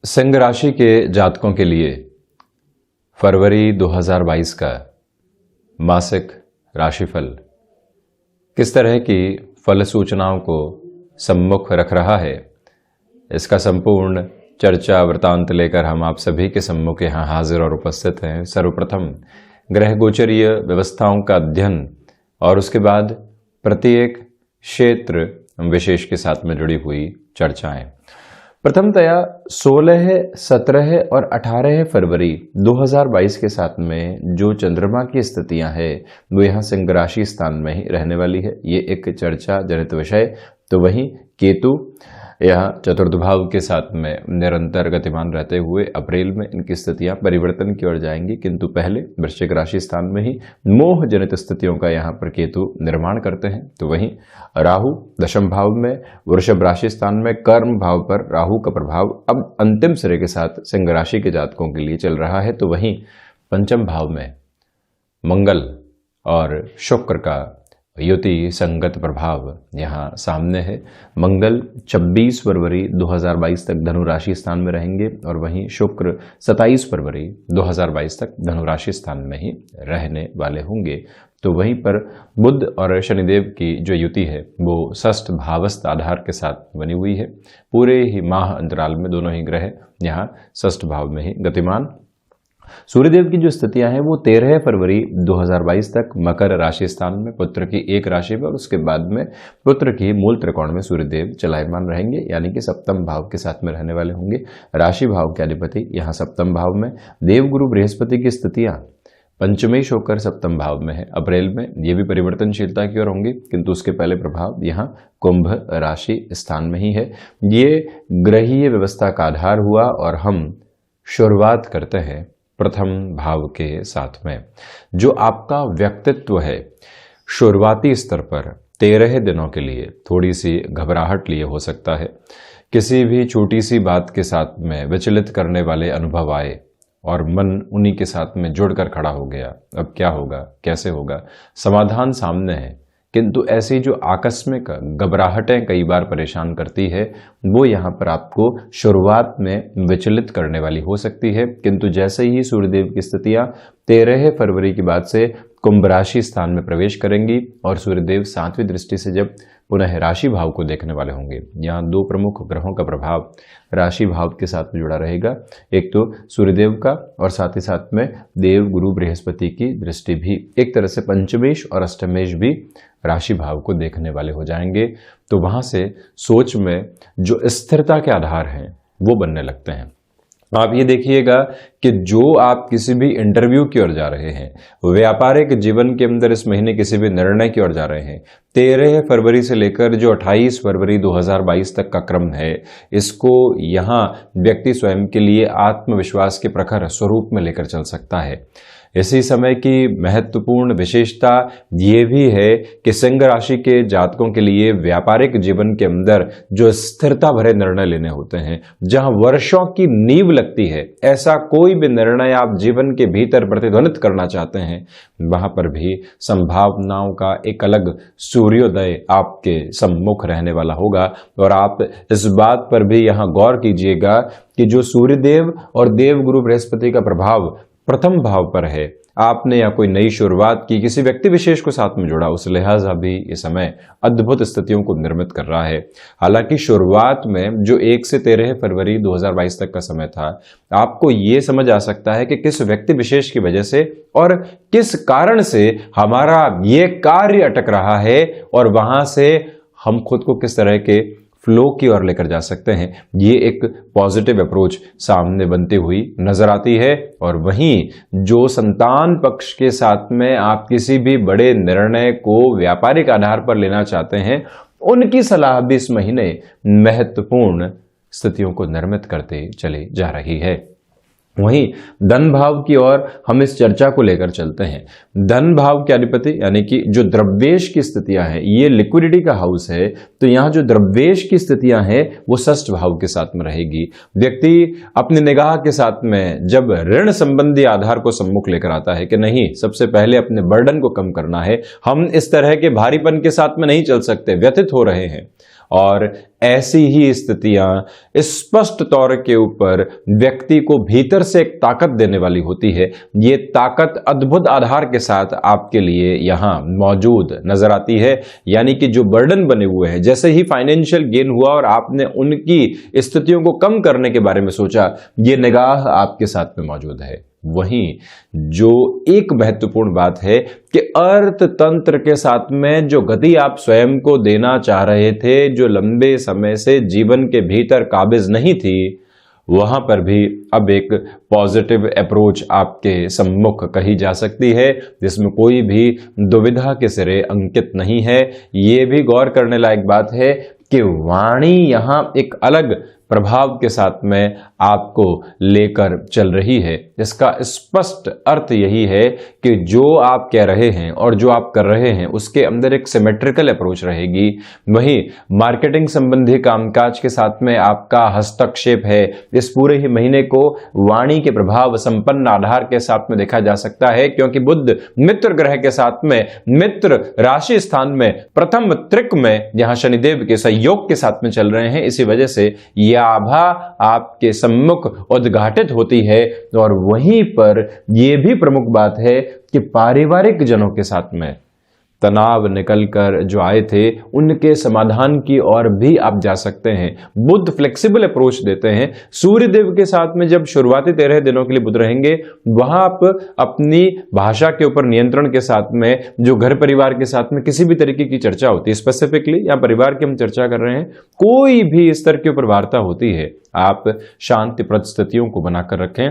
सिंह राशि के जातकों के लिए फरवरी 2022 का मासिक राशिफल किस तरह की फल सूचनाओं को सम्मुख रख रहा है, इसका संपूर्ण चर्चा वृतांत लेकर हम आप सभी के सम्मुख यहाँ हाजिर और उपस्थित हैं। सर्वप्रथम ग्रह गोचरीय व्यवस्थाओं का अध्ययन और उसके बाद प्रत्येक क्षेत्र विशेष के साथ में जुड़ी हुई चर्चाएं। प्रथमतया 16, 17 और 18 फरवरी 2022 के साथ में जो चंद्रमा की स्थितियां हैं वो यहाँ सिंह राशि स्थान में ही रहने वाली है। ये एक चर्चा जनित विषय। तो वहीं केतु यहाँ चतुर्थ भाव के साथ में निरंतर गतिमान रहते हुए अप्रैल में इनकी स्थितियां परिवर्तन की ओर जाएंगी, किंतु पहले वृश्चिक राशि स्थान में ही मोह जनित स्थितियों का यहाँ पर केतु निर्माण करते हैं। तो वहीं राहु दशम भाव में वृषभ राशि स्थान में कर्म भाव पर राहु का प्रभाव अब अंतिम सिरे के साथ सिंह राशि के जातकों के लिए चल रहा है। तो वहीं पंचम भाव में मंगल और शुक्र का युति संगत प्रभाव यहाँ सामने है। मंगल 26 फरवरी 2022 तक धनु राशि स्थान में रहेंगे और वहीं शुक्र 27 फरवरी 2022 तक धनु राशि स्थान में ही रहने वाले होंगे। तो वहीं पर बुध और शनिदेव की जो युति है वो षष्ठ भावस्थ आधार के साथ बनी हुई है। पूरे ही माह अंतराल में दोनों ही ग्रह यहाँ षष्ठ भाव में ही गतिमान। सूर्यदेव की जो स्थितियां हैं वो 13 फरवरी 2022 तक मकर राशि स्थान में पुत्र की एक राशि में और उसके बाद में पुत्र की मूल त्रिकोण में सूर्यदेव चलायमान रहेंगे, यानी कि सप्तम भाव के साथ में रहने वाले होंगे। राशि भाव के अधिपति यहाँ सप्तम भाव में देवगुरु बृहस्पति की स्थितियां पंचमेश होकर सप्तम भाव में है। अप्रैल में ये भी परिवर्तनशीलता की ओर होंगे, किंतु उसके पहले प्रभाव यहाँ कुंभ राशि स्थान में ही है। ये ग्रहीय व्यवस्था का आधार हुआ और हम शुरुआत करते हैं प्रथम भाव के साथ में। जो आपका व्यक्तित्व है शुरुआती स्तर पर 13 दिनों के लिए थोड़ी सी घबराहट लिए हो सकता है। किसी भी छोटी सी बात के साथ में विचलित करने वाले अनुभव आए और मन उन्हीं के साथ में जुड़कर खड़ा हो गया। अब क्या होगा, कैसे होगा, समाधान सामने है, किंतु ऐसी जो आकस्मिक घबराहटें कई बार परेशान करती है वो यहाँ पर आपको शुरुआत में विचलित करने वाली हो सकती है। किंतु जैसे ही सूर्यदेव की स्थितियां 13 फरवरी के बाद से कुंभ राशि स्थान में प्रवेश करेंगी और सूर्यदेव 7वीं दृष्टि से जब पुनः राशि भाव को देखने वाले होंगे, यहाँ दो प्रमुख ग्रहों का प्रभाव राशि भाव के साथ में जुड़ा रहेगा। एक तो सूर्यदेव का और साथ ही साथ में देव गुरु बृहस्पति की दृष्टि भी, एक तरह से पंचमेश और अष्टमेश भी राशि भाव को देखने वाले हो जाएंगे। तो वहां से सोच में जो स्थिरता के आधार हैं वो बनने लगते हैं। आप ये देखिएगा कि जो आप किसी भी इंटरव्यू की ओर जा रहे हैं, व्यापारिक जीवन के अंदर इस महीने किसी भी निर्णय की ओर जा रहे हैं, 13 फरवरी से लेकर जो 28 फरवरी 2022 तक का क्रम है, इसको यहाँ व्यक्ति स्वयं के लिए आत्मविश्वास के प्रखर स्वरूप में लेकर चल सकता है। इसी समय की महत्वपूर्ण विशेषता ये भी है कि सिंह राशि के जातकों के लिए व्यापारिक जीवन के अंदर जो स्थिरता भरे निर्णय लेने होते हैं, जहां वर्षों की नींव लगती है, ऐसा कोई भी निर्णय आप जीवन के भीतर प्रतिध्वनित करना चाहते हैं, वहां पर भी संभावनाओं का एक अलग सूर्योदय आपके सम्मुख रहने वाला होगा। और आप इस बात पर भी यहां गौर कीजिएगा कि जो सूर्यदेव और देवगुरु बृहस्पति का प्रभाव प्रथम भाव पर है, आपने या कोई नई शुरुआत की, किसी व्यक्ति विशेष को साथ में जोड़ा, उस लिहाजा भी ये समय अद्भुत स्थितियों को निर्मित कर रहा है। हालांकि शुरुआत में जो 1 से 13 फरवरी 2022 तक का समय था, आपको ये समझ आ सकता है कि किस व्यक्ति विशेष की वजह से और किस कारण से हमारा ये कार्य अटक रहा है और वहां से हम खुद को किस तरह के फ्लो की ओर लेकर जा सकते हैं। ये एक पॉजिटिव अप्रोच सामने बनती हुई नजर आती है। और वहीं जो संतान पक्ष के साथ में आप किसी भी बड़े निर्णय को व्यापारिक आधार पर लेना चाहते हैं, उनकी सलाह भी इस महीने महत्वपूर्ण स्थितियों को निर्मित करते चली जा रही है। वहीं धन भाव की ओर हम इस चर्चा को लेकर चलते हैं। धन भाव के अधिपति यानी कि जो द्रव्येश की स्थितियां हैं, ये लिक्विडिटी का हाउस है, तो यहाँ जो द्रव्येश की स्थितियां हैं वो षष्ठ भाव के साथ में रहेगी। व्यक्ति अपनी निगाह के साथ में जब ऋण संबंधी आधार को सम्मुख लेकर आता है कि नहीं, सबसे पहले अपने बर्डन को कम करना है, हम इस तरह के भारीपन के साथ में नहीं चल सकते, व्यथित हो रहे हैं, और ऐसी ही स्थितियां स्पष्ट तौर के ऊपर व्यक्ति को भीतर से एक ताकत देने वाली होती है। ये ताकत अद्भुत आधार के साथ आपके लिए यहां मौजूद नजर आती है। यानी कि जो बर्डन बने हुए हैं, जैसे ही फाइनेंशियल गेन हुआ और आपने उनकी स्थितियों को कम करने के बारे में सोचा, ये निगाह आपके साथ में मौजूद है। वहीं जो एक महत्वपूर्ण बात है कि अर्थतंत्र के साथ में जो गति आप स्वयं को देना चाह रहे थे, जो लंबे समय से जीवन के भीतर काबिज नहीं थी, वहां पर भी अब एक पॉजिटिव अप्रोच आपके सम्मुख कही जा सकती है, जिसमें कोई भी दुविधा के सिरे अंकित नहीं है। ये भी गौर करने लायक बात है कि वाणी यहां एक अलग प्रभाव के साथ में आपको लेकर चल रही है। इसका स्पष्ट अर्थ यही है कि जो आप कह रहे हैं और जो आप कर रहे हैं उसके अंदर एक सिमेट्रिकल अप्रोच रहेगी। वहीं मार्केटिंग संबंधी कामकाज के साथ में आपका हस्तक्षेप है। इस पूरे ही महीने को वाणी के प्रभाव संपन्न आधार के साथ में देखा जा सकता है, क्योंकि बुध मित्र ग्रह के साथ में मित्र राशि स्थान में प्रथम त्रिक में यहां शनिदेव के सहयोग के साथ में चल रहे हैं। इसी वजह से आभा आपके सम्मुख उद्घाटित होती है। और वहीं पर यह भी प्रमुख बात है कि पारिवारिक जनों के साथ में तनाव निकलकर जो आए थे उनके समाधान की ओर भी आप जा सकते हैं। बुध फ्लेक्सिबल अप्रोच देते हैं। सूर्य देव के साथ में जब शुरुआती 13 दिनों के लिए बुध रहेंगे, वहां आप अपनी भाषा के ऊपर नियंत्रण के साथ में जो घर परिवार के साथ में किसी भी तरीके की चर्चा होती है, स्पेसिफिकली या परिवार की हम चर्चा कर रहे हैं, कोई भी स्तर के ऊपर वार्ता होती है, आप शांति परिस्थितियों को बनाकर रखें।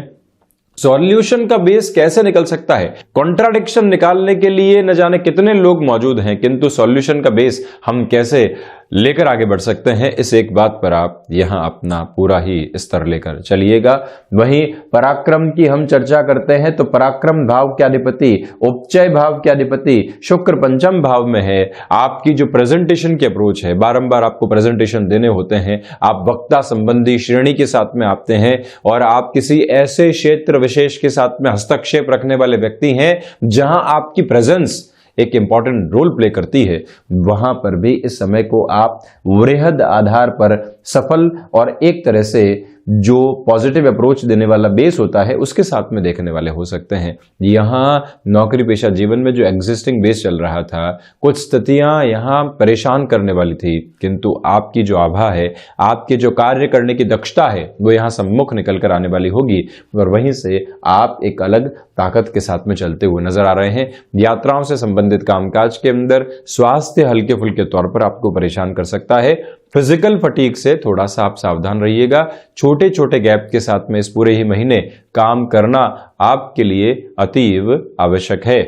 सॉल्यूशन का बेस कैसे निकल सकता है? कॉन्ट्राडिक्शन निकालने के लिए न जाने कितने लोग मौजूद हैं, किंतु सॉल्यूशन का बेस हम कैसे लेकर आगे बढ़ सकते हैं, इस एक बात पर आप यहां अपना पूरा ही स्तर लेकर चलिएगा। वहीं पराक्रम की हम चर्चा करते हैं तो पराक्रम भाव के अधिपति, उपचय भाव के अधिपति शुक्र पंचम भाव में है। आपकी जो प्रेजेंटेशन की अप्रोच है, बारंबार आपको प्रेजेंटेशन देने होते हैं, आप वक्ता संबंधी श्रेणी के साथ में आते हैं और आप किसी ऐसे क्षेत्र विशेष के साथ में हस्तक्षेप रखने वाले व्यक्ति हैं जहां आपकी प्रेजेंस एक इंपॉर्टेंट रोल प्ले करती है। वहां पर भी इस समय को आप वृहद आधार पर सफल और एक तरह से जो पॉजिटिव अप्रोच देने वाला बेस होता है उसके साथ में देखने वाले हो सकते हैं। यहां नौकरी पेशा जीवन में जो एग्जिस्टिंग बेस चल रहा था, कुछ स्थितियां यहां परेशान करने वाली थी, किंतु आपकी जो आभा है, आपके जो कार्य करने की दक्षता है, वो यहां सम्मुख निकल कर आने वाली होगी और वहीं से आप एक अलग ताकत के साथ में चलते हुए नजर आ रहे हैं। यात्राओं से संबंधित कामकाज के अंदर स्वास्थ्य हल्के फुल्के तौर पर आपको परेशान कर सकता है। फिजिकल फटीग से थोड़ा सा आप सावधान रहिएगा। छोटे छोटे गैप के साथ में इस पूरे ही महीने काम करना आपके लिए अतीव आवश्यक है।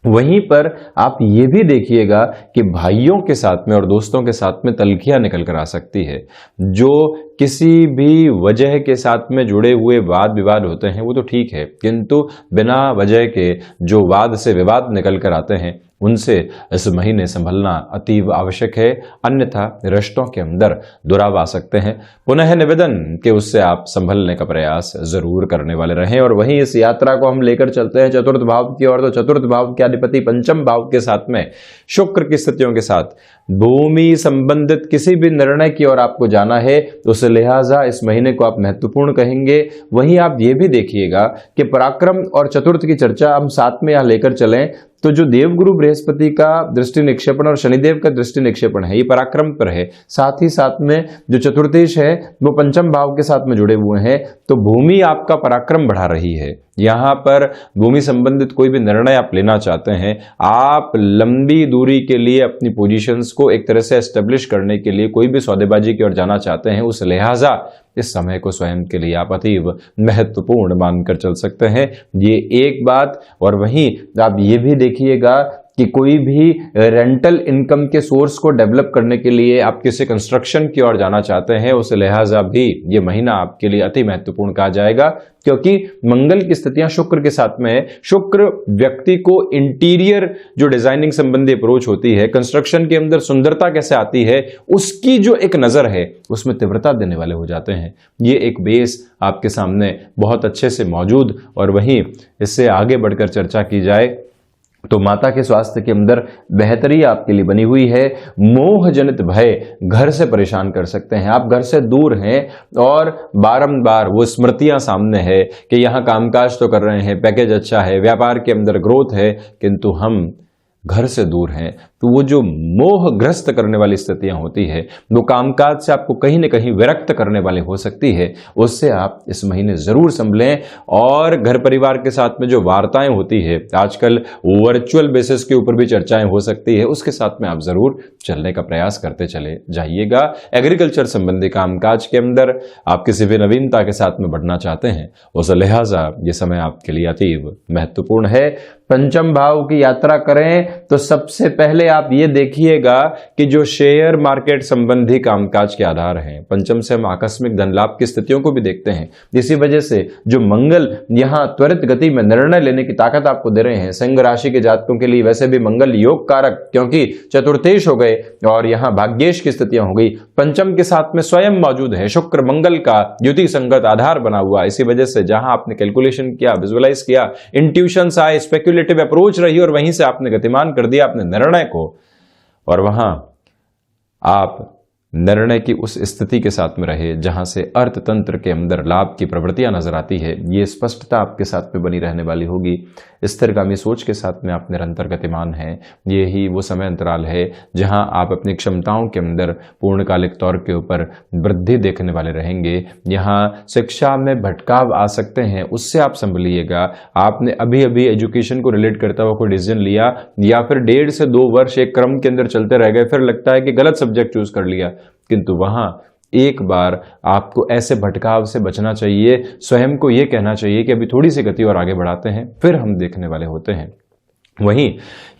वहीं पर आप ये भी देखिएगा कि भाइयों के साथ में और दोस्तों के साथ में तल्खियां निकल कर आ सकती है। जो किसी भी वजह के साथ में जुड़े हुए वाद विवाद होते हैं वो तो ठीक है, किंतु बिना वजह के जो वाद से विवाद निकल कर आते हैं उनसे इस महीने संभलना अतीव आवश्यक है, अन्यथा रिश्तों के अंदर दुराव आ सकते हैं। पुनः निवेदन कि उससे आप संभलने का प्रयास जरूर करने वाले रहें। और वहीं इस यात्रा को हम लेकर चलते हैं चतुर्थ भाव की ओर। तो चतुर्थ भाव के अधिपति पंचम भाव के साथ में शुक्र की स्थितियों के साथ भूमि संबंधित किसी भी निर्णय की ओर आपको जाना है, तो उस लिहाजा इस महीने को आप महत्वपूर्ण कहेंगे। वहीं आप ये भी देखिएगा कि पराक्रम और चतुर्थ की चर्चा हम साथ में यहां लेकर चलें तो जो देवगुरु बृहस्पति का दृष्टि निक्षेपण और शनिदेव का दृष्टि निक्षेपण है, ये पराक्रम पर है। साथ ही साथ में जो चतुर्थेश है वो पंचम भाव के साथ में जुड़े हुए हैं, तो भूमि आपका पराक्रम बढ़ा रही है। यहां पर भूमि संबंधित कोई भी निर्णय आप लेना चाहते हैं, आप लंबी दूरी के लिए अपनी पोजीशंस को एक तरह से एस्टेब्लिश करने के लिए कोई भी सौदेबाजी की ओर जाना चाहते हैं, उस लिहाजा इस समय को स्वयं के लिए आप अतीव महत्वपूर्ण मानकर चल सकते हैं। ये एक बात। और वहीं आप ये भी देखिएगा कि कोई भी रेंटल इनकम के सोर्स को डेवलप करने के लिए आप किसी कंस्ट्रक्शन की ओर जाना चाहते हैं, उस लिहाजा भी ये महीना आपके लिए अति महत्वपूर्ण कहा जाएगा, क्योंकि मंगल की स्थितियां शुक्र के साथ में है। शुक्र व्यक्ति को इंटीरियर जो डिजाइनिंग संबंधी अप्रोच होती है, कंस्ट्रक्शन के अंदर सुंदरता कैसे आती है, उसकी जो एक नजर है उसमें तीव्रता देने वाले हो जाते हैं। ये एक बेस आपके सामने बहुत अच्छे से मौजूद। और वहीं इससे आगे बढ़कर चर्चा की जाए तो माता के स्वास्थ्य के अंदर बेहतरी आपके लिए बनी हुई है। मोह जनित भय घर से परेशान कर सकते हैं, आप घर से दूर हैं और बारंबार वो स्मृतियां सामने है कि यहां कामकाज तो कर रहे हैं, पैकेज अच्छा है, व्यापार के अंदर ग्रोथ है, किंतु हम घर से दूर हैं। तो वो जो मोहग्रस्त करने वाली स्थितियां होती है, वो कामकाज से आपको कहीं ना कहीं विरक्त करने वाली हो सकती है, उससे आप इस महीने जरूर संभलें। और घर परिवार के साथ में जो वार्ताएं होती है, आजकल वर्चुअल बेसिस के ऊपर भी चर्चाएं हो सकती है, उसके साथ में आप जरूर चलने का प्रयास करते चले जाइएगा। एग्रीकल्चर संबंधी कामकाज के अंदर आप किसी भी नवीनता के साथ में बढ़ना चाहते हैं, उस लिहाजा ये समय आपके लिए अतीव महत्वपूर्ण है। पंचम भाव की यात्रा करें तो सबसे पहले आप ये देखिएगा कि जो शेयर मार्केट संबंधी कामकाज के आधार हैं, पंचम से हम आकस्मिक धन लाभ की स्थितियों को भी देखते हैं। इसी वजह से जो मंगल यहां त्वरित गति में निर्णय लेने की ताकत आपको दे रहे हैं, सिंह राशि के जातकों के लिए वैसे भी मंगल योग कारक, क्योंकि चतुर्थेश हो गए और यहां भाग्येश की स्थितियां हो गई, पंचम के साथ में स्वयं मौजूद है, शुक्र मंगल का युति संगत आधार बना हुआ। इसी वजह से जहां आपने कैलकुलेशन किया, विजुअलाइज किया, इंट्यूशंस आए, स्पेक्युलेटिव अप्रोच रही और वहीं से आपने गतिमान कर दिया अपने निर्णय को, और वहां आप निर्णय की उस स्थिति के साथ में रहे जहां से अर्थतंत्र के अंदर लाभ की प्रवृत्तियां नजर आती है। ये स्पष्टता आपके साथ में बनी रहने वाली होगी। स्थिरगामी सोच के साथ में आप निरंतर गतिमान हैं। ये ही वो समय अंतराल है जहां आप अपनी क्षमताओं के अंदर पूर्णकालिक तौर के ऊपर वृद्धि देखने वाले रहेंगे। यहाँ शिक्षा में भटकाव आ सकते हैं, उससे आप संभलिएगा। आपने अभी अभी एजुकेशन को रिलेट करता हुआ कोई डिसीजन लिया या फिर 1.5 से 2 वर्ष एक क्रम के अंदर चलते रह गए, फिर लगता है कि गलत सब्जेक्ट चूज कर लिया, किंतु वहां एक बार आपको ऐसे भटकाव से बचना चाहिए। स्वयं को यह कहना चाहिए कि अभी थोड़ी सी गति और आगे बढ़ाते हैं, फिर हम देखने वाले होते हैं। वहीं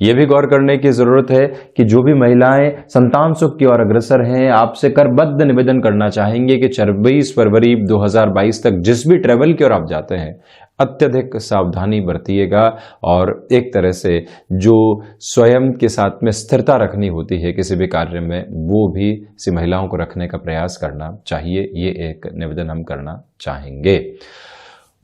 यह भी गौर करने की जरूरत है कि जो भी महिलाएं संतान सुख की ओर अग्रसर हैं, आपसे करबद्ध निवेदन करना चाहेंगे कि 24 फरवरी 2022 तक जिस भी ट्रेवल की ओर आप जाते हैं, अत्यधिक सावधानी बरतिएगा और एक तरह से जो स्वयं के साथ में स्थिरता रखनी होती है किसी भी कार्य में, वो भी इसी महिलाओं को रखने का प्रयास करना चाहिए। ये एक निवेदन हम करना चाहेंगे।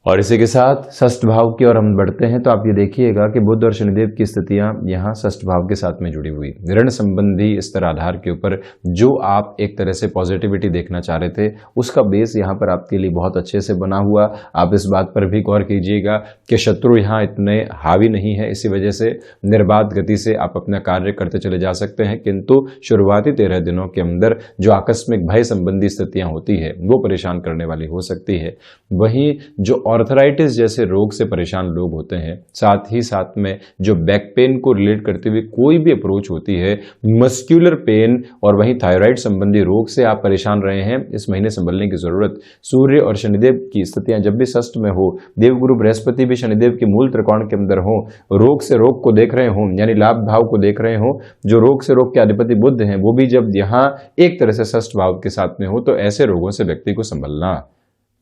और इसी के साथ षष्ठ भाव की ओर हम बढ़ते हैं तो आप ये देखिएगा कि बुध और शनिदेव की स्थितियां यहाँ षष्ठ भाव के साथ में जुड़ी हुई, ऋण संबंधी स्तर आधार के ऊपर जो आप एक तरह से पॉजिटिविटी देखना चाह रहे थे, उसका बेस यहाँ पर आपके लिए बहुत अच्छे से बना हुआ। आप इस बात पर भी गौर कीजिएगा कि शत्रु यहाँ इतने हावी नहीं है, इसी वजह से निर्बाध गति से आप अपना कार्य करते चले जा सकते हैं। किंतु शुरुआती 13 दिनों के अंदर जो आकस्मिक भय संबंधी स्थितियां होती है, वो परेशान करने वाली हो सकती है। वहीं जो आर्थराइटिस जैसे रोग से परेशान लोग होते हैं, साथ ही साथ में जो बैक पेन को रिलेट करते हुए कोई भी अप्रोच होती है, मस्कुलर पेन और वहीं थायराइड संबंधी रोग से आप परेशान रहे हैं, इस महीने संभलने की जरूरत। सूर्य और शनिदेव की स्थितियां जब भी षष्ठ में हो, देवगुरु बृहस्पति भी शनिदेव के मूल त्रिकोण के अंदर हो, रोग से रोग को देख रहे हो, यानी लाभ भाव को देख रहे हो, जो रोग से रोग के अधिपति बुध हैं, वो भी जब यहाँ एक तरह से षष्ठ भाव के साथ में हो, तो ऐसे रोगों से व्यक्ति को संभलना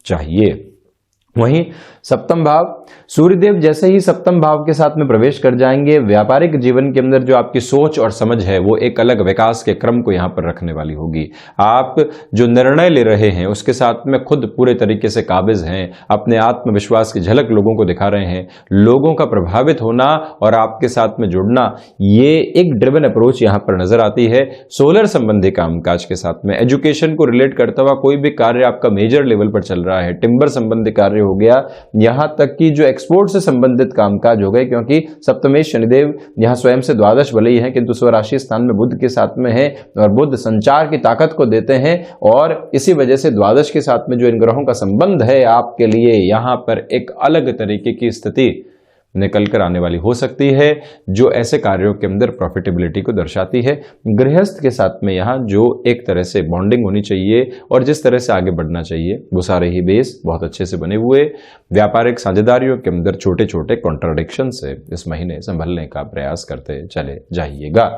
चाहिए। वहीं सप्तम भाव, सूर्यदेव जैसे ही सप्तम भाव के साथ में प्रवेश कर जाएंगे, व्यापारिक जीवन के अंदर जो आपकी सोच और समझ है वो एक अलग विकास के क्रम को यहां पर रखने वाली होगी। आप जो निर्णय ले रहे हैं उसके साथ में खुद पूरे तरीके से काबिज हैं, अपने आत्मविश्वास की झलक लोगों को दिखा रहे हैं। लोगों का प्रभावित होना और आपके साथ में जुड़ना, ये एक ड्रिवन अप्रोच यहां पर नजर आती है। सोलर संबंधी कामकाज के साथ में एजुकेशन को रिलेट करता हुआ कोई भी कार्य आपका मेजर लेवल पर चल रहा है, टिम्बर संबंधी कार्य हो गया, यहां तक कि जो एक्सपोर्ट से संबंधित कामकाज हो गए, क्योंकि सप्तमेश शनिदेव यहां स्वयं से द्वादश भले ही हैं किंतु स्वराशि स्थान में बुध के साथ में है और बुध संचार की ताकत को देते हैं, और इसी वजह से द्वादश के साथ में जो इन ग्रहों का संबंध है आपके लिए यहां पर एक अलग तरीके की स्थिति निकल कर आने वाली हो सकती है, जो ऐसे कार्यों के अंदर प्रॉफिटेबिलिटी को दर्शाती है। गृहस्थ के साथ में यहाँ जो एक तरह से बॉन्डिंग होनी चाहिए और जिस तरह से आगे बढ़ना चाहिए, वो सारे ही बेस बहुत अच्छे से बने हुए। व्यापारिक साझेदारियों के अंदर छोटे छोटे कॉन्ट्राडिक्शन से इस महीने संभलने का प्रयास करते चले जाइएगा।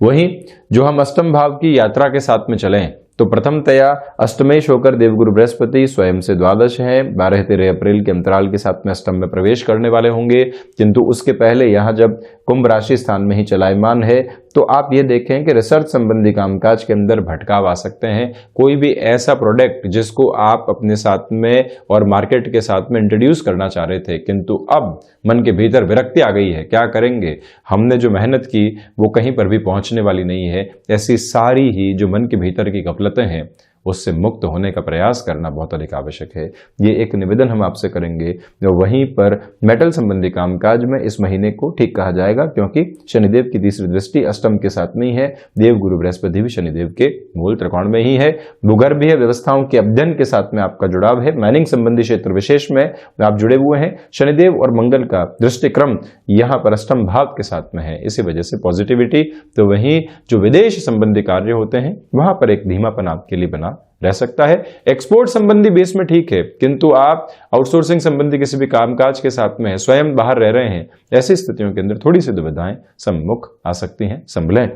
वहीं जो हम अष्टम भाव की यात्रा के साथ में चलें तो प्रथमतया अष्टमेश होकर देवगुरु बृहस्पति स्वयं से द्वादश हैं, 12-13 अप्रैल के अंतराल के साथ में अष्टम में प्रवेश करने वाले होंगे। किंतु उसके पहले यहाँ जब कुंभ राशि स्थान में ही चलायमान है, तो आप ये देखें कि रिसर्च संबंधी कामकाज के अंदर भटकाव आ सकते हैं। कोई भी ऐसा प्रोडक्ट जिसको आप अपने साथ में और मार्केट के साथ में इंट्रोड्यूस करना चाह रहे थे, किंतु अब मन के भीतर विरक्ति आ गई है, क्या करेंगे, हमने जो मेहनत की वो कहीं पर भी पहुंचने वाली नहीं है। ऐसी सारी ही जो मन के भीतर की गफलतें हैं उससे मुक्त होने का प्रयास करना बहुत अधिक आवश्यक है। ये एक निवेदन हम आपसे करेंगे। वहीं पर मेटल संबंधी कामकाज में इस महीने को ठीक कहा जाएगा, क्योंकि शनिदेव की तीसरी दृष्टि अष्टम के साथ में ही है। देव गुरु बृहस्पति भी शनिदेव के मूल त्रिकोण में ही है। भूगर्भीय व्यवस्थाओं के अध्ययन के साथ में आपका जुड़ाव है। माइनिंग संबंधी क्षेत्र विशेष में आप जुड़े हुए हैं। शनिदेव और मंगल का दृष्टिक्रम यहाँ पर अष्टम भाव के साथ में है, इसी वजह से पॉजिटिविटी। तो वहीं जो विदेश संबंधी कार्य होते हैं वहां पर एक धीमापन आपके लिए बना रह सकता है। एक्सपोर्ट संबंधी बेस में ठीक है, किंतु आप आउटसोर्सिंग संबंधी किसी भी कामकाज के साथ में स्वयं बाहर रह रहे हैं, ऐसी स्थितियों के अंदर थोड़ी सी दुविधाएं सम्मुख आ सकती हैं, संभलें।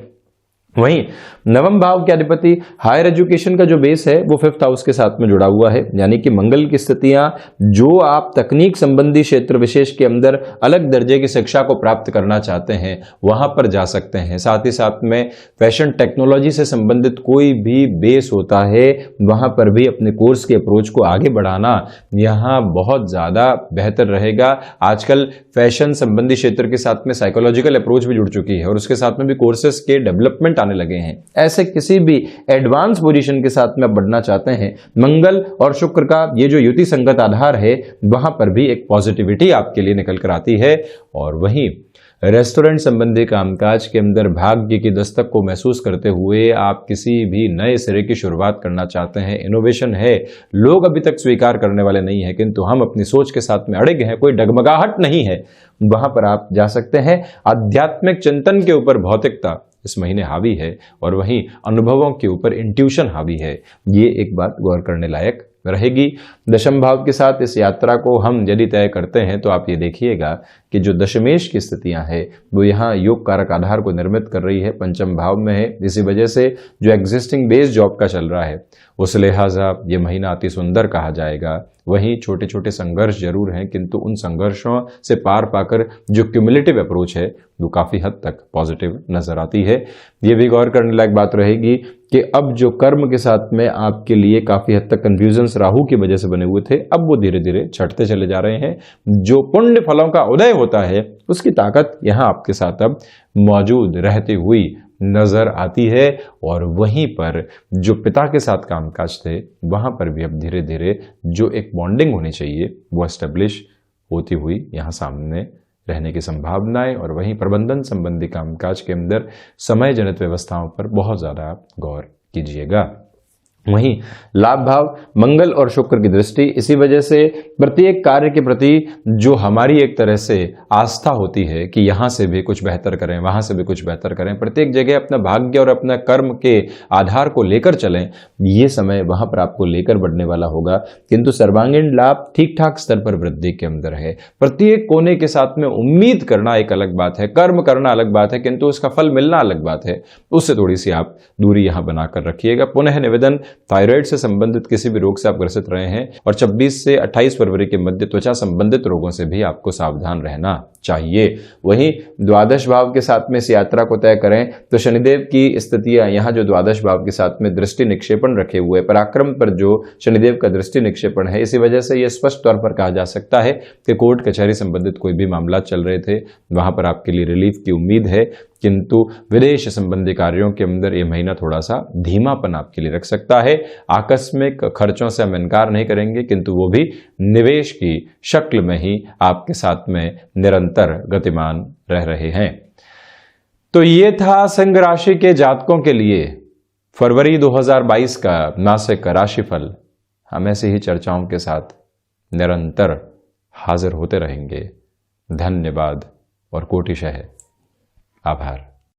वहीं नवम भाव के अधिपति हायर एजुकेशन का जो बेस है वो 5th हाउस के साथ में जुड़ा हुआ है, यानी कि मंगल की स्थितियां जो आप तकनीक संबंधी क्षेत्र विशेष के अंदर अलग दर्जे की शिक्षा को प्राप्त करना चाहते हैं वहां पर जा सकते हैं। साथ ही साथ में फैशन टेक्नोलॉजी से संबंधित कोई भी बेस होता है वहां पर भी अपने कोर्स के अप्रोच को आगे बढ़ाना यहाँ बहुत ज्यादा बेहतर रहेगा। आजकल फैशन संबंधी क्षेत्र के साथ में साइकोलॉजिकल अप्रोच भी जुड़ चुकी है और उसके साथ में भी कोर्सेज के डेवलपमेंट आने लगे हैं। ऐसे किसी भी एडवांस पोजीशन के साथ में बढ़ना चाहते हैं, मंगल और शुक्र का ये जो युति संगत आधार है वहां पर भी एक पॉजिटिविटी आपके लिए निकल कर आती है। और वहीं रेस्टोरेंट संबंधी कामकाज के अंदर भाग्य की दस्तक को महसूस करते हुए आप किसी भी नए सिरे की शुरुआत करना चाहते हैं, इनोवेशन है, लोग अभी तक स्वीकार करने वाले नहीं है किंतु हम अपनी सोच के साथ में अड़े हैं, कोई डगमगाहट नहीं है, वहां पर आप जा सकते हैं। आध्यात्मिक चिंतन के ऊपर भौतिकता इस महीने हावी है और वहीं अनुभवों के ऊपर इंट्यूशन हावी है। ये एक बात गौर करने लायक रहेगी। दशम भाव के साथ इस यात्रा को हम यदि तय करते हैं तो आप ये देखिएगा कि जो दशमेश की स्थितियां हैं वो यहाँ योग कारक आधार को निर्मित कर रही है, पंचम भाव में है। इसी वजह से जो एग्जिस्टिंग बेस जॉब का चल रहा है उस लिहाजा ये महीना अति सुंदर कहा जाएगा। वहीं छोटे छोटे संघर्ष जरूर हैं किंतु उन संघर्षों से पार पाकर जो क्यूमुलेटिव अप्रोच है वो काफी हद तक पॉजिटिव नजर आती है। ये भी गौर करने लायक बात रहेगी कि अब जो कर्म के साथ में आपके लिए काफी हद तक कंफ्यूजन्स राहु की वजह से बने हुए थे, अब वो धीरे धीरे छटते चले जा रहे हैं। जो पुण्य फलों का उदय होता है उसकी ताकत यहाँ आपके साथ अब मौजूद रहती हुई नजर आती है। और वहीं पर जो पिता के साथ कामकाज थे वहां पर भी अब धीरे धीरे जो एक बॉन्डिंग होनी चाहिए वो एस्टेब्लिश होती हुई यहाँ सामने रहने की संभावनाएं। और वहीं प्रबंधन संबंधी कामकाज के अंदर समय जनित व्यवस्थाओं पर बहुत ज्यादा आप गौर कीजिएगा। वहीं लाभ भाव मंगल और शुक्र की दृष्टि, इसी वजह से प्रत्येक कार्य के प्रति जो हमारी एक तरह से आस्था होती है कि यहां से भी कुछ बेहतर करें, वहां से भी कुछ बेहतर करें, प्रत्येक जगह अपना भाग्य और अपना कर्म के आधार को लेकर चलें, ये समय वहां पर आपको लेकर बढ़ने वाला होगा। किंतु सर्वांगीण लाभ ठीक ठाक स्तर पर वृद्धि के अंदर है। प्रत्येक कोने के साथ में उम्मीद करना एक अलग बात है, कर्म करना अलग बात है, किंतु उसका फल मिलना अलग बात है, उससे थोड़ी सी आप दूरी यहां बनाकर रखिएगा। पुनः निवेदन, थायराइड से संबंधित किसी भी रोग से आप ग्रसित रहे हैं और 26 से 28 फरवरी के मध्य त्वचा संबंधित रोगों से भी आपको सावधान रहना चाहिए। वहीं द्वादश भाव के साथ में इस यात्रा को तय करें तो शनिदेव की स्थितियां यहाँ जो द्वादश भाव के साथ में दृष्टि निक्षेपण रखे हुए, पराक्रम पर जो शनिदेव का दृष्टि निक्षेपण है, इसी वजह से यह स्पष्ट तौर पर कहा जा सकता है कि कोर्ट कचहरी संबंधित कोई भी मामला चल रहे थे वहां पर आपके लिए रिलीफ की उम्मीद है। किंतु विदेश संबंधी कार्यों के अंदर यह महीना थोड़ा सा धीमापन आपके लिए रख सकता है। आकस्मिक खर्चों से हम इनकार नहीं करेंगे किंतु वो भी निवेश की शक्ल में ही आपके साथ में निरंतर गतिमान रह रहे हैं। तो ये था सिंह राशि के जातकों के लिए फरवरी 2022 का मासिक राशिफल। हम ऐसी ही चर्चाओं के साथ निरंतर हाजिर होते रहेंगे। धन्यवाद और कोटिशः आभार।